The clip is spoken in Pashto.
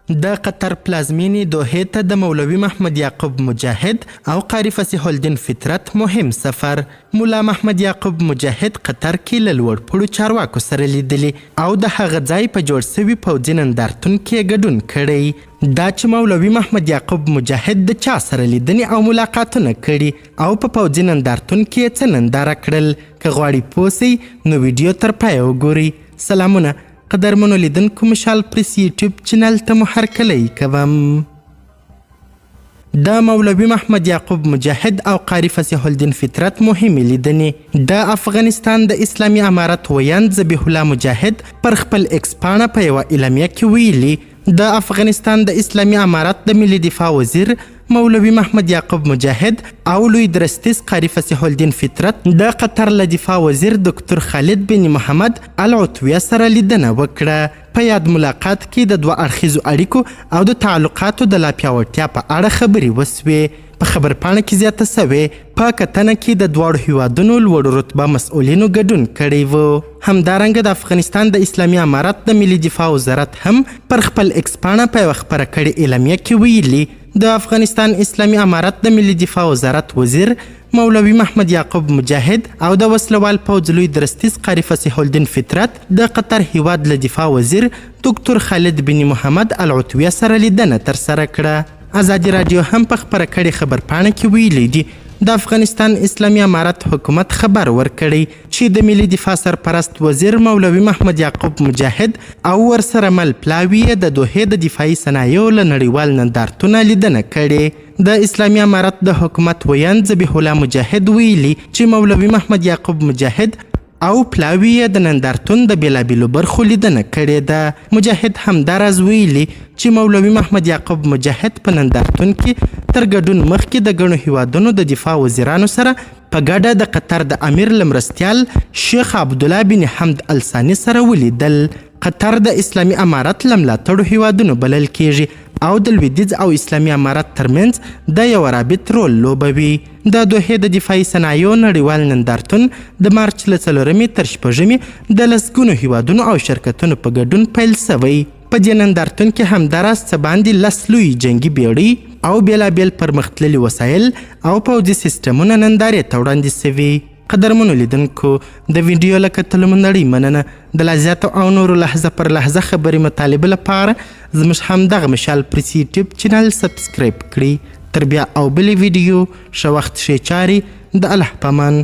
د قطر پلازمینې دوحې ته د مولوي محمد یعقوب مجاهد او قاري فصیح الدین فطرت مهم سفر. مولا محمد یعقوب مجاهد قطر کې له لوړپوړو چارواکو سره لیدلي او د هغه ځای په جوړ سوي پوځي نندارتون کې ګډون کړی. دا چې مولوي محمد یعقوب مجاهد د چا سره لیدنې او ملاقاتونه کړي او په پوځي نندارتون کې څه ننداره کړل، که غواړئ پوه سئ نو ویډیو تر پایه وګورئ. سلامونه قدرمنو لیدونکو، مشال پریس یوټیوب چینل ته مو هرکلی کوم. د مولوي محمد یعقوب مجاهد او قاري فصیح الدین فطرت مهمې لیدنې. د افغانستان د اسلامي امارت ویاند ذبیح الله مجاهد پر خپل ایکس پاڼه په یوه اعلامیه کې ویلي د افغانستان د اسلامي امارت د ملي دفاع وزیر مولوي محمد یعقوب مجاهد او لوی درستیز قاري فصیح الدین فطرت د قطر له دفاع وزیر دکتور خالد بن محمد العتویه سره لیدنه وکړه. په یاد ملاقات کې د دوه اړخیزو اړیکو او د تعلقاتو د لا پیاوړتیا په اړه خبرې وسوې. په خبرپاڼه کې زیاته سوې په کتنه کې د دواړو هیوادونو لوړ رتبه مسؤلینو ګډون کړی و. همدارنګه د افغانستان د اسلامي امارت د ملي دفاع وزارت هم پر خپل ایکس پاڼه په یوه خپره کړې اعلامیه کې ویلي د افغانستان اسلامي امارت د ملي دفاع وزارت وزیر مولوي محمد یعقوب مجاهد او د وسلوال پوځ لوی درستیز قاري فصیح الدین فطرت د قطر هیواد له دفاع وزیر دکتور خالد بن محمد العتویه سره لیدنه ترسره کړه. ازادي راډیو هم په خپره کړې خبرپاڼه کې ویلي دي د افغانستان اسلامي امارت حکومت خبر ورکړی چې د ملي دفاع سرپرست وزیر مولوي محمد یعقوب مجاهد او ورسره مل پلاوي د دوحې د دفاعي صنایعو له نړیوال نندارتونه لیدنه کړې. د اسلامي امارت د حکومت ویاند ذبیح الله مجاهد ویلي چې مولوي محمد یعقوب مجاهد او پلاوي د نندارتون د بیلابیلو برخو لیدنه کړې ده. مجاهد همداراز ویلي چې مولوي محمد یعقوب مجاهد په نندارتون کې تر ګډون مخکې د ګڼو هیوادونو د دفاع وزیرانو سره په ګډه د قطر د امیر له مرستیال شیخ عبدالله بن حمد الثاني سره ولیدل. قطر د اسلامي امارت له ملاتړو هیوادونو بلل کیږي او د لویدیځ او اسلامي امارت ترمنځ د یو رابط رول لوبوي. د دوحې د دفاعي صنایعو نړیوال نندارتون د مارچ له 4 تر 6 د لسګونو هیوادونو او شرکتونو په ګډون پیل سوی. په دې نندارتون کې همداراز څه باندې 10 لوی جنګي بیړۍ او بیلابیل پرمختللي وسایل او پوځي سیسټمونه نندارې ته وړاندې سوي. قدرمنو لیدونکو، د ویډیو له کتلو مو نړۍ مننه. د لا زیاتو او نورو لحظه پر لحظه خبرې مطالبه لپاره زموږ همدغه مشال پریس یوټیوب چینل سبسکرایب کړئ. تر بیا او بلې ویډیو ښه وخت ښې چارې. د الله په امان.